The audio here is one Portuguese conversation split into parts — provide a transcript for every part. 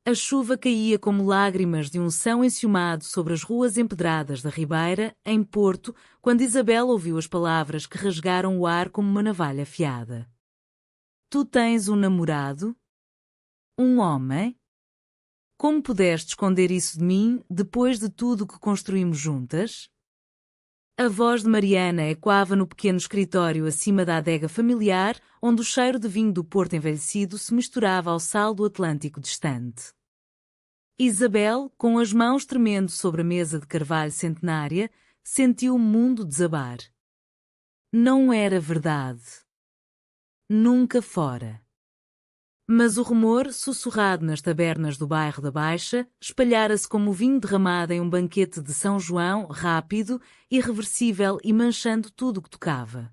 A chuva caía como lágrimas de unção enciumado sobre as ruas empedradas da Ribeira, em Porto, quando Isabel ouviu as palavras que rasgaram o ar como uma navalha afiada. Tu tens um namorado? Um homem? Como pudeste esconder isso de mim, depois de tudo o que construímos juntas? A voz de Mariana ecoava no pequeno escritório acima da adega familiar, onde o cheiro de vinho do Porto envelhecido se misturava ao sal do Atlântico distante. Isabel, com as mãos tremendo sobre a mesa de carvalho centenária, sentiu o mundo desabar. Não era verdade. Nunca fora. Mas o rumor, sussurrado nas tabernas do bairro da Baixa, espalhara-se como vinho derramado em um banquete de São João, rápido, irreversível e manchando tudo o que tocava.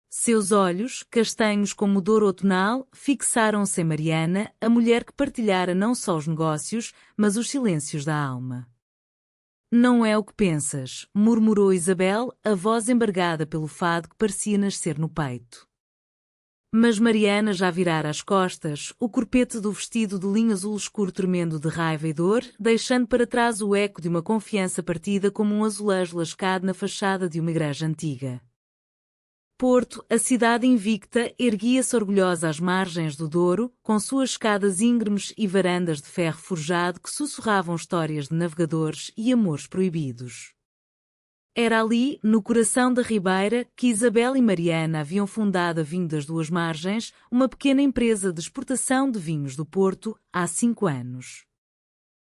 Seus olhos, castanhos como o douro outonal, fixaram-se em Mariana, a mulher que partilhara não só os negócios, mas os silêncios da alma. Não é o que pensas, murmurou Isabel, a voz embargada pelo fado que parecia nascer no peito. Mas Mariana já virara as costas, o corpete do vestido de linho azul escuro tremendo de raiva e dor, deixando para trás o eco de uma confiança partida como um azulejo lascado na fachada de uma igreja antiga. Porto, a cidade invicta, erguia-se orgulhosa às margens do Douro, com suas escadas íngremes e varandas de ferro forjado que sussurravam histórias de navegadores e amores proibidos. Era ali, no coração da Ribeira, que Isabel e Mariana haviam fundado a Vinho das Duas Margens, uma pequena empresa de exportação de vinhos do Porto, há 5 anos.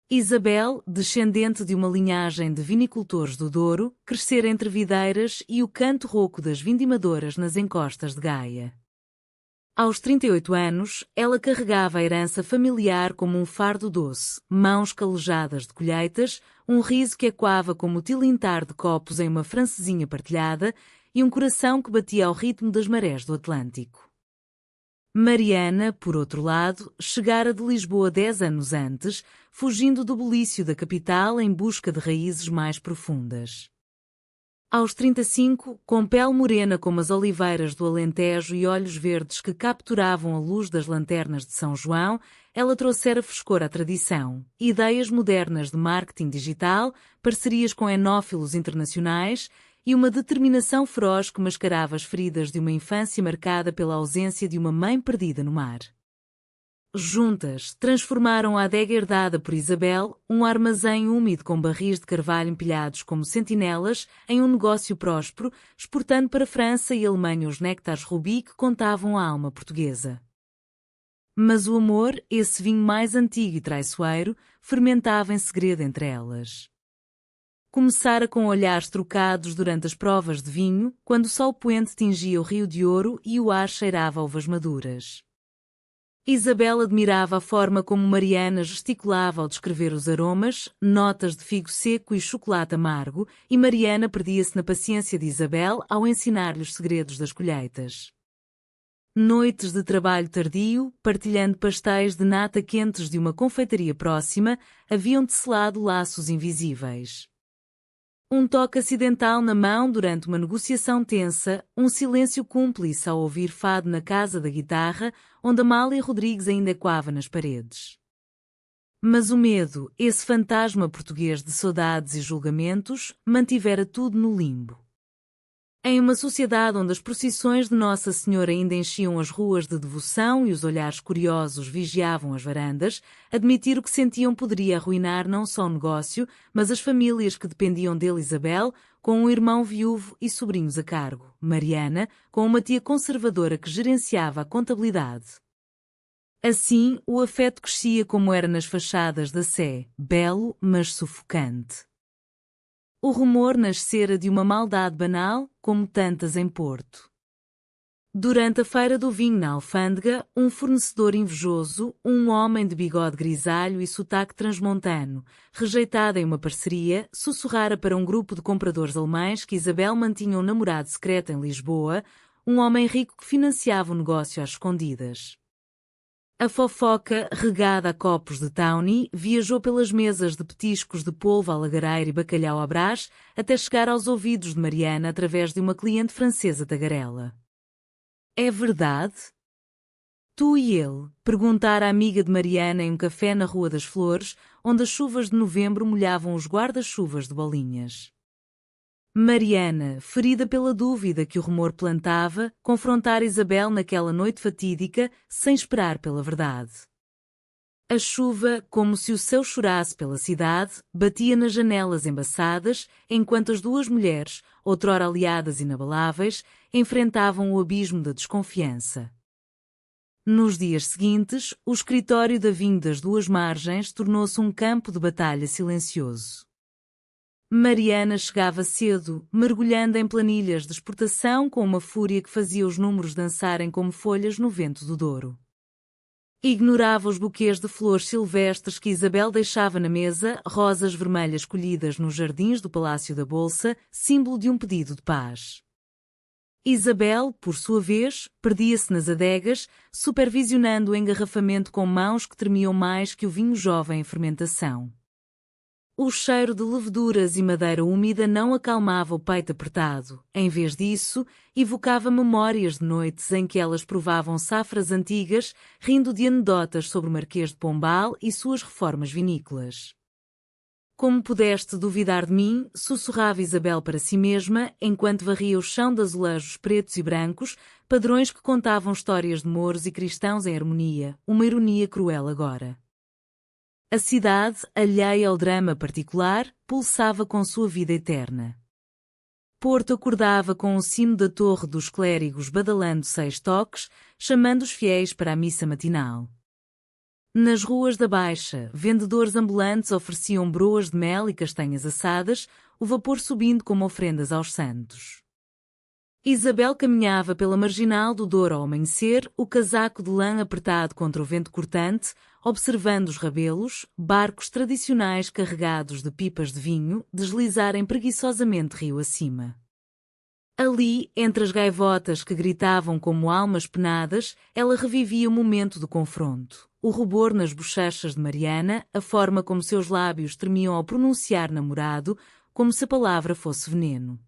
Isabel, descendente de uma linhagem de vinicultores do Douro, crescera entre videiras e o canto rouco das vindimadoras nas encostas de Gaia. Aos 38 anos, ela carregava a herança familiar como um fardo doce, mãos calejadas de colheitas, um riso que ecoava como o tilintar de copos em uma francesinha partilhada e um coração que batia ao ritmo das marés do Atlântico. Mariana, por outro lado, chegara de Lisboa 10 anos antes, fugindo do bulício da capital em busca de raízes mais profundas. Aos 35, com pele morena como as oliveiras do Alentejo e olhos verdes que capturavam a luz das lanternas de São João, ela trouxera frescor à tradição, ideias modernas de marketing digital, parcerias com enófilos internacionais e uma determinação feroz que mascarava as feridas de uma infância marcada pela ausência de uma mãe perdida no mar. Juntas, transformaram a adega herdada por Isabel, um armazém úmido com barris de carvalho empilhados como sentinelas, em um negócio próspero, exportando para a França e Alemanha os néctares rubi que contavam a alma portuguesa. Mas o amor, esse vinho mais antigo e traiçoeiro, fermentava em segredo entre elas. Começara com olhares trocados durante as provas de vinho, quando o sol poente tingia o rio de ouro e o ar cheirava a uvas maduras. Isabel admirava a forma como Mariana gesticulava ao descrever os aromas, notas de figo seco e chocolate amargo, e Mariana perdia-se na paciência de Isabel ao ensinar-lhe os segredos das colheitas. Noites de trabalho tardio, partilhando pastéis de nata quentes de uma confeitaria próxima, haviam tecelado laços invisíveis. Um toque acidental na mão durante uma negociação tensa, um silêncio cúmplice ao ouvir fado na casa da guitarra, onde Amália Rodrigues ainda ecoava nas paredes. Mas o medo, esse fantasma português de saudades e julgamentos, mantivera tudo no limbo. Em uma sociedade onde as procissões de Nossa Senhora ainda enchiam as ruas de devoção e os olhares curiosos vigiavam as varandas, admitir o que sentiam poderia arruinar não só o negócio, mas as famílias que dependiam dele. Isabel, com um irmão viúvo e sobrinhos a cargo, Mariana, com uma tia conservadora que gerenciava a contabilidade. Assim, o afeto crescia como era nas fachadas da Sé, belo, mas sufocante. O rumor nascera de uma maldade banal, como tantas em Porto. Durante a feira do vinho na Alfândega, um fornecedor invejoso, um homem de bigode grisalho e sotaque transmontano, rejeitado em uma parceria, sussurrara para um grupo de compradores alemães que Isabel mantinha um namorado secreto em Lisboa, um homem rico que financiava o negócio às escondidas. A fofoca, regada a copos de tawny, viajou pelas mesas de petiscos de polvo à lagareira e bacalhau à brás, até chegar aos ouvidos de Mariana através de uma cliente francesa tagarela. É verdade? Tu e ele, perguntara a amiga de Mariana em um café na Rua das Flores, onde as chuvas de novembro molhavam os guarda-chuvas de bolinhas. Mariana, ferida pela dúvida que o rumor plantava, confrontara Isabel naquela noite fatídica, sem esperar pela verdade. A chuva, como se o céu chorasse pela cidade, batia nas janelas embaçadas, enquanto as duas mulheres, outrora aliadas inabaláveis, enfrentavam o abismo da desconfiança. Nos dias seguintes, o escritório da Vinho das Duas Margens tornou-se um campo de batalha silencioso. Mariana chegava cedo, mergulhando em planilhas de exportação com uma fúria que fazia os números dançarem como folhas no vento do Douro. Ignorava os buquês de flores silvestres que Isabel deixava na mesa, rosas vermelhas colhidas nos jardins do Palácio da Bolsa, símbolo de um pedido de paz. Isabel, por sua vez, perdia-se nas adegas, supervisionando o engarrafamento com mãos que tremiam mais que o vinho jovem em fermentação. O cheiro de leveduras e madeira úmida não acalmava o peito apertado. Em vez disso, evocava memórias de noites em que elas provavam safras antigas, rindo de anedotas sobre o Marquês de Pombal e suas reformas vinícolas. Como pudeste duvidar de mim, sussurrava Isabel para si mesma, enquanto varria o chão de azulejos pretos e brancos, padrões que contavam histórias de mouros e cristãos em harmonia, uma ironia cruel agora. A cidade, alheia ao drama particular, pulsava com sua vida eterna. Porto acordava com o sino da torre dos clérigos badalando 6 toques, chamando os fiéis para a missa matinal. Nas ruas da Baixa, vendedores ambulantes ofereciam broas de mel e castanhas assadas, o vapor subindo como ofrendas aos santos. Isabel caminhava pela marginal do Douro ao amanhecer, o casaco de lã apertado contra o vento cortante, observando os rabelos, barcos tradicionais carregados de pipas de vinho, deslizarem preguiçosamente rio acima. Ali, entre as gaivotas que gritavam como almas penadas, ela revivia o momento do confronto. O rubor nas bochechas de Mariana, a forma como seus lábios tremiam ao pronunciar namorado, como se a palavra fosse veneno.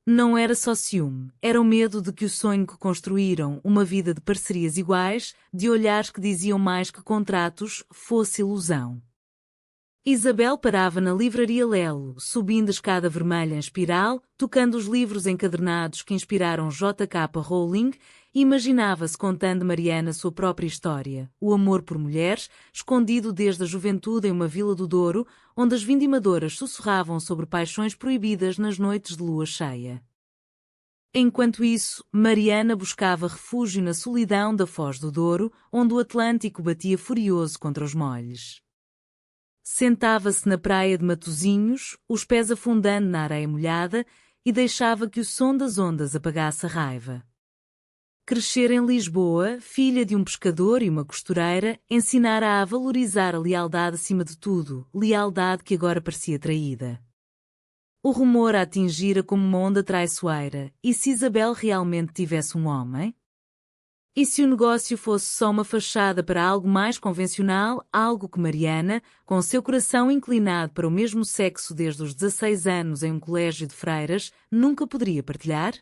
Não era só ciúme, era o medo de que o sonho que construíram, uma vida de parcerias iguais, de olhares que diziam mais que contratos, fosse ilusão. Isabel parava na livraria Lelo, subindo a escada vermelha em espiral, tocando os livros encadernados que inspiraram J.K. Rowling, e imaginava-se contando Mariana sua própria história, o amor por mulheres, escondido desde a juventude em uma vila do Douro, onde as vindimadoras sussurravam sobre paixões proibidas nas noites de lua cheia. Enquanto isso, Mariana buscava refúgio na solidão da Foz do Douro, onde o Atlântico batia furioso contra os molhes. Sentava-se na praia de Matosinhos, os pés afundando na areia molhada, e deixava que o som das ondas apagasse a raiva. Crescer em Lisboa, filha de um pescador e uma costureira, ensinara-a a valorizar a lealdade acima de tudo, lealdade que agora parecia traída. O rumor a atingira como uma onda traiçoeira, e se Isabel realmente tivesse um homem? E se o negócio fosse só uma fachada para algo mais convencional, algo que Mariana, com seu coração inclinado para o mesmo sexo desde os 16 anos em um colégio de freiras, nunca poderia partilhar?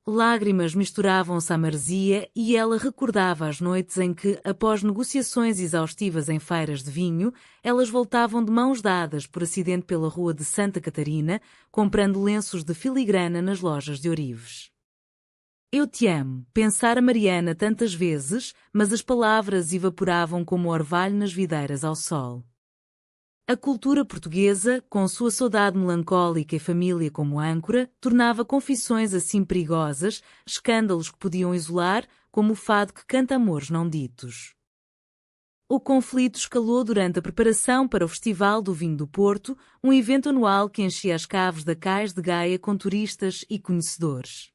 Lágrimas misturavam-se à maresia e ela recordava as noites em que, após negociações exaustivas em feiras de vinho, elas voltavam de mãos dadas por acidente pela rua de Santa Catarina, comprando lenços de filigrana nas lojas de ourives. Eu te amo, pensara Mariana tantas vezes, mas as palavras evaporavam como orvalho nas videiras ao sol. A cultura portuguesa, com sua saudade melancólica e família como âncora, tornava confissões assim perigosas, escândalos que podiam isolar, como o fado que canta amores não ditos. O conflito escalou durante a preparação para o Festival do Vinho do Porto, um evento anual que enchia as caves da Cais de Gaia com turistas e conhecedores.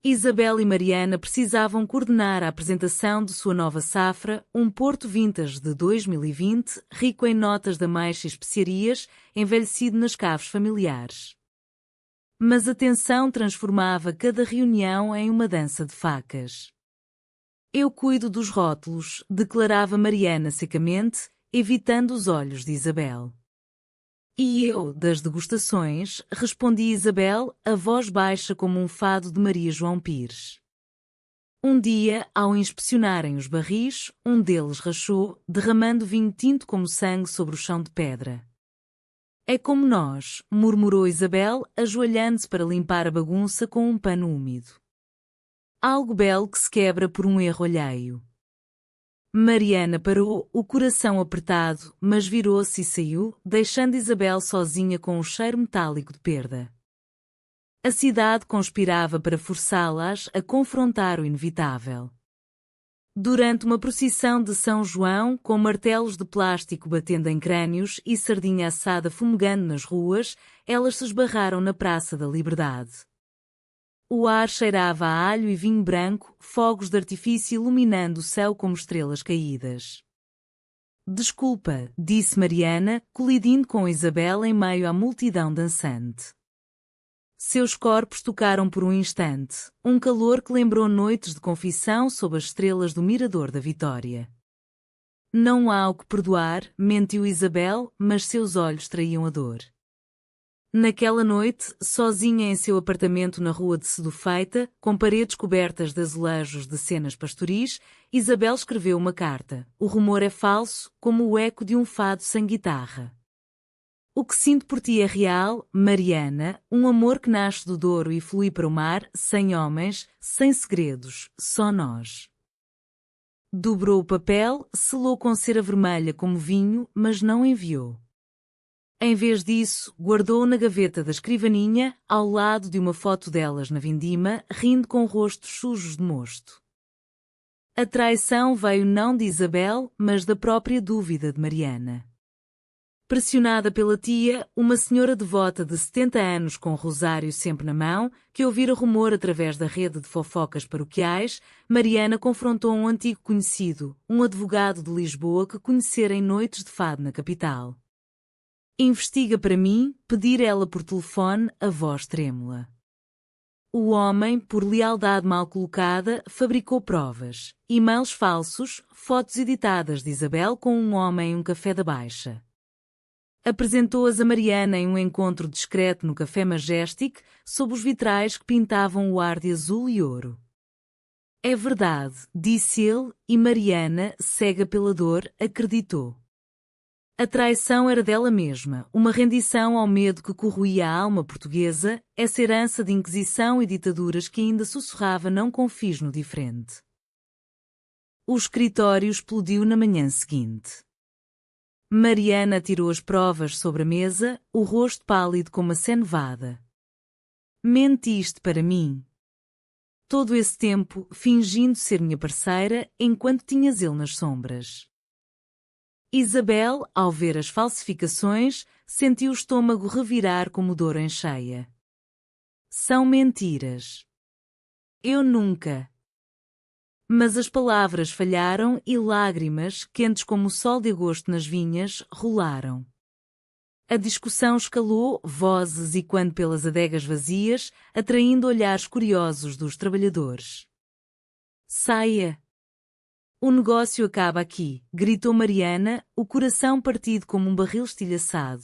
Isabel e Mariana precisavam coordenar a apresentação de sua nova safra, um Porto Vintage de 2020, rico em notas de ameixa e especiarias, envelhecido nas caves familiares. Mas a tensão transformava cada reunião em uma dança de facas. Eu cuido dos rótulos, declarava Mariana secamente, evitando os olhos de Isabel. E eu, das degustações, respondia Isabel, a voz baixa como um fado de Maria João Pires. Um dia, ao inspecionarem os barris, um deles rachou, derramando vinho tinto como sangue sobre o chão de pedra. É como nós, murmurou Isabel, ajoelhando-se para limpar a bagunça com um pano úmido. Algo belo que se quebra por um erro alheio. Mariana parou, o coração apertado, mas virou-se e saiu, deixando Isabel sozinha com um cheiro metálico de perda. A cidade conspirava para forçá-las a confrontar o inevitável. Durante uma procissão de São João, com martelos de plástico batendo em crânios e sardinha assada fumegando nas ruas, elas se esbarraram na Praça da Liberdade. O ar cheirava a alho e vinho branco, fogos de artifício iluminando o céu como estrelas caídas. Desculpa, disse Mariana, colidindo com Isabel em meio à multidão dançante. Seus corpos tocaram por um instante, um calor que lembrou noites de confissão sob as estrelas do Mirador da Vitória. Não há o que perdoar, mentiu Isabel, mas seus olhos traíam a dor. Naquela noite, sozinha em seu apartamento na rua de Sedufeita, com paredes cobertas de azulejos de cenas pastoris, Isabel escreveu uma carta. O rumor é falso, como o eco de um fado sem guitarra. O que sinto por ti é real, Mariana, um amor que nasce do Douro e flui para o mar, sem homens, sem segredos, só nós. Dobrou o papel, selou com cera vermelha como vinho, mas não enviou. Em vez disso, guardou-o na gaveta da escrivaninha, ao lado de uma foto delas na vindima, rindo com rostos sujos de mosto. A traição veio não de Isabel, mas da própria dúvida de Mariana. Pressionada pela tia, uma senhora devota de 70 anos com o rosário sempre na mão, que ouvira rumor através da rede de fofocas paroquiais, Mariana confrontou um antigo conhecido, um advogado de Lisboa que conhecera em noites de fado na capital. Investiga para mim, pedir ela por telefone, a voz trêmula. O homem, por lealdade mal colocada, fabricou provas, e-mails falsos, fotos editadas de Isabel com um homem em um café da Baixa. Apresentou-as a Mariana em um encontro discreto no Café Majestic, sob os vitrais que pintavam o ar de azul e ouro. É verdade, disse ele, e Mariana, cega pela dor, acreditou. A traição era dela mesma, uma rendição ao medo que corroía a alma portuguesa, essa herança de inquisição e ditaduras que ainda sussurrava não confies no diferente. O escritório explodiu na manhã seguinte. Mariana tirou as provas sobre a mesa, o rosto pálido como a nevada. Mentiste para mim. Todo esse tempo, fingindo ser minha parceira, enquanto tinhas ele nas sombras. Isabel, ao ver as falsificações, sentiu o estômago revirar como dor em cheia. São mentiras. Eu nunca. Mas as palavras falharam e lágrimas, quentes como o sol de agosto nas vinhas, rolaram. A discussão escalou, vozes ecoando pelas adegas vazias, atraindo olhares curiosos dos trabalhadores. Saia! O negócio acaba aqui, gritou Mariana, o coração partido como um barril estilhaçado.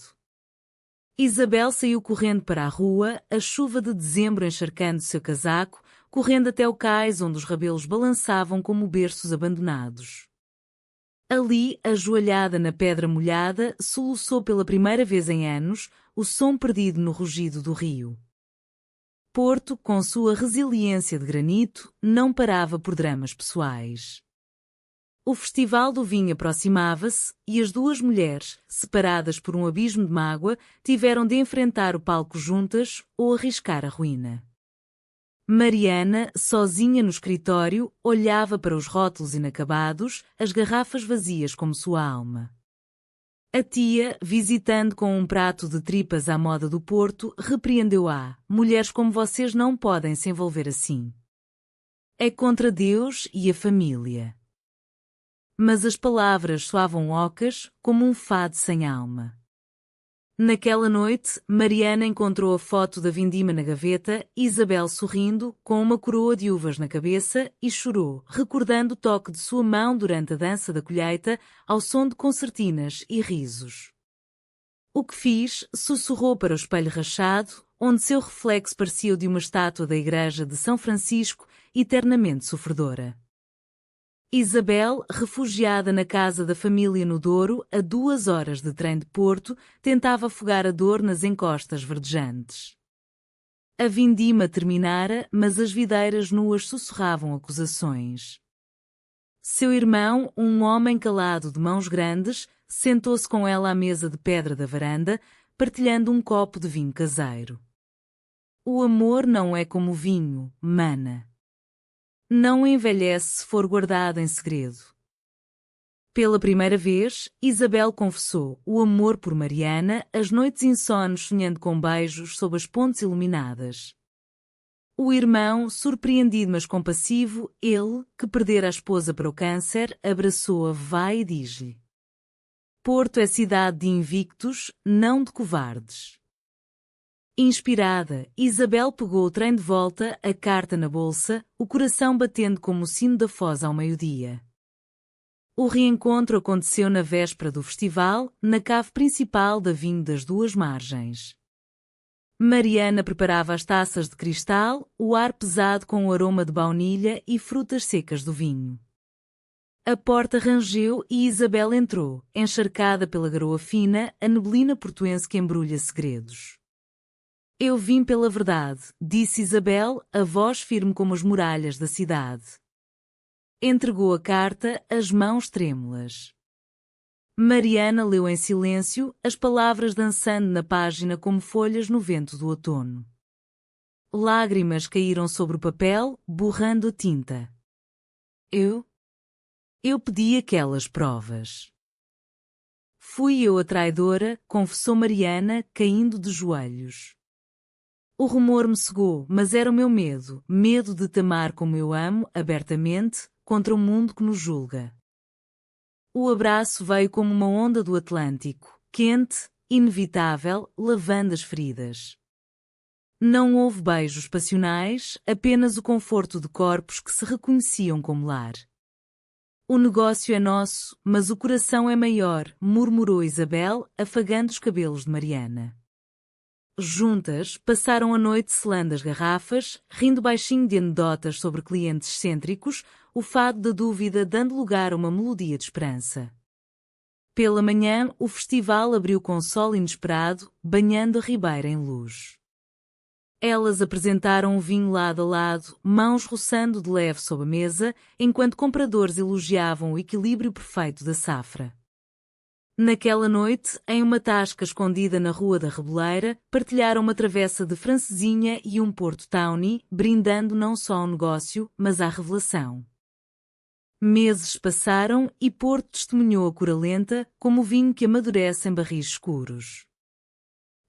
Isabel saiu correndo para a rua, a chuva de dezembro encharcando seu casaco, correndo até o cais onde os rabelos balançavam como berços abandonados. Ali, ajoelhada na pedra molhada, soluçou pela primeira vez em anos, o som perdido no rugido do rio. Porto, com sua resiliência de granito, não parava por dramas pessoais. O Festival do Vinho aproximava-se, e as duas mulheres, separadas por um abismo de mágoa, tiveram de enfrentar o palco juntas ou arriscar a ruína. Mariana, sozinha no escritório, olhava para os rótulos inacabados, as garrafas vazias como sua alma. A tia, visitando com um prato de tripas à moda do Porto, repreendeu-a: mulheres como vocês não podem se envolver assim. É contra Deus e a família. Mas as palavras soavam ocas, como um fado sem alma. Naquela noite, Mariana encontrou a foto da vindima na gaveta, Isabel sorrindo, com uma coroa de uvas na cabeça, e chorou, recordando o toque de sua mão durante a dança da colheita, ao som de concertinas e risos. O que fiz? Sussurrou para o espelho rachado, onde seu reflexo parecia o de uma estátua da igreja de São Francisco, eternamente sofredora. Isabel, refugiada na casa da família no Douro, a 2 horas de trem de Porto, tentava afogar a dor nas encostas verdejantes. A vindima terminara, mas as videiras nuas sussurravam acusações. Seu irmão, um homem calado de mãos grandes, sentou-se com ela à mesa de pedra da varanda, partilhando um copo de vinho caseiro. O amor não é como o vinho, mana. Não envelhece se for guardado em segredo. Pela primeira vez, Isabel confessou o amor por Mariana, as noites insones sonhando com beijos sob as pontes iluminadas. O irmão, surpreendido mas compassivo, ele, que perdera a esposa para o câncer, abraçou-a, vai e diz-lhe: Porto é cidade de invictos, não de covardes. Inspirada, Isabel pegou o trem de volta, a carta na bolsa, o coração batendo como o sino da Foz ao meio-dia. O reencontro aconteceu na véspera do festival, na cave principal da Vinho das Duas Margens. Mariana preparava as taças de cristal, o ar pesado com o aroma de baunilha e frutas secas do vinho. A porta rangeu e Isabel entrou, encharcada pela garoa fina, a neblina portuense que embrulha segredos. Eu vim pela verdade, disse Isabel, a voz firme como as muralhas da cidade. Entregou a carta, as mãos trêmulas. Mariana leu em silêncio, as palavras dançando na página como folhas no vento do outono. Lágrimas caíram sobre o papel, borrando a tinta. Eu pedi aquelas provas. Fui eu a traidora, confessou Mariana, caindo de joelhos. O rumor me cegou, mas era o meu medo, medo de te amar como eu amo, abertamente, contra o mundo que nos julga. O abraço veio como uma onda do Atlântico, quente, inevitável, lavando as feridas. Não houve beijos passionais, apenas o conforto de corpos que se reconheciam como lar. O negócio é nosso, mas o coração é maior, murmurou Isabel, afagando os cabelos de Mariana. Juntas, passaram a noite selando as garrafas, rindo baixinho de anedotas sobre clientes excêntricos, o fado da dúvida dando lugar a uma melodia de esperança. Pela manhã, o festival abriu com sol inesperado, banhando a ribeira em luz. Elas apresentaram o vinho lado a lado, mãos roçando de leve sob a mesa, enquanto compradores elogiavam o equilíbrio perfeito da safra. Naquela noite, em uma tasca escondida na Rua da Reboleira, partilharam uma travessa de francesinha e um Porto Tawny, brindando não só ao negócio, mas à revelação. Meses passaram e Porto testemunhou a cura lenta, como o vinho que amadurece em barris escuros.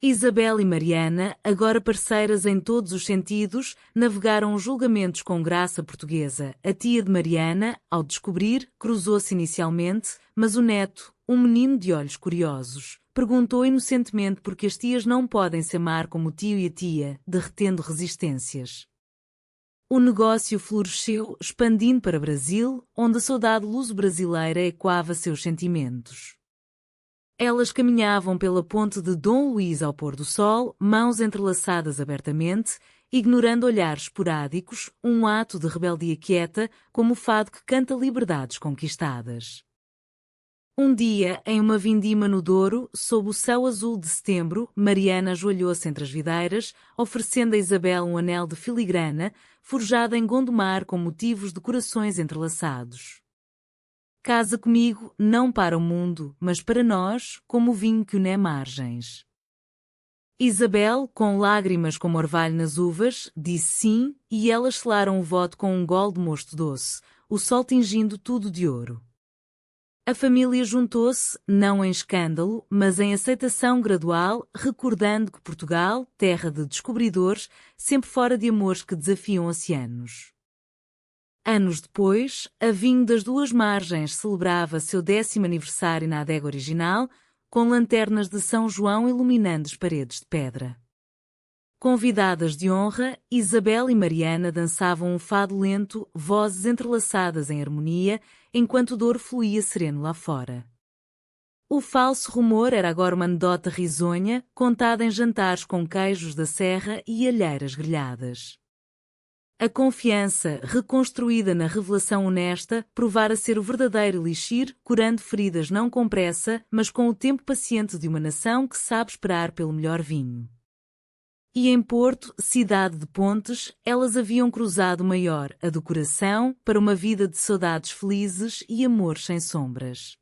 Isabel e Mariana, agora parceiras em todos os sentidos, navegaram os julgamentos com graça portuguesa. A tia de Mariana, ao descobrir, cruzou-se inicialmente, mas o neto, um menino de olhos curiosos, perguntou inocentemente por que as tias não podem se amar como o tio e a tia, derretendo resistências. O negócio floresceu, expandindo para Brasil, onde a saudade luso-brasileira ecoava seus sentimentos. Elas caminhavam pela ponte de Dom Luís ao pôr do sol, mãos entrelaçadas abertamente, ignorando olhares esporádicos, um ato de rebeldia quieta, como o fado que canta liberdades conquistadas. Um dia, em uma vindima no Douro, sob o céu azul de setembro, Mariana ajoelhou-se entre as videiras, oferecendo a Isabel um anel de filigrana, forjado em Gondomar com motivos de corações entrelaçados. Casa comigo, não para o mundo, mas para nós, como o vinho que une margens. Isabel, com lágrimas como orvalho nas uvas, disse sim, e elas selaram o voto com um gole de mosto doce, o sol tingindo tudo de ouro. A família juntou-se, não em escândalo, mas em aceitação gradual, recordando que Portugal, terra de descobridores, sempre fora de amores que desafiam oceanos. Anos depois, a Vinho das Duas Margens celebrava seu 10º aniversário na adega original, com lanternas de São João iluminando as paredes de pedra. Convidadas de honra, Isabel e Mariana dançavam um fado lento, vozes entrelaçadas em harmonia, enquanto o Douro fluía sereno lá fora. O falso rumor era agora uma anedota risonha, contada em jantares com queijos da serra e alheiras grelhadas. A confiança, reconstruída na revelação honesta, provara ser o verdadeiro elixir, curando feridas não com pressa, mas com o tempo paciente de uma nação que sabe esperar pelo melhor vinho. E em Porto, cidade de pontes, elas haviam cruzado o maior, a do coração, para uma vida de saudades felizes e amores sem sombras.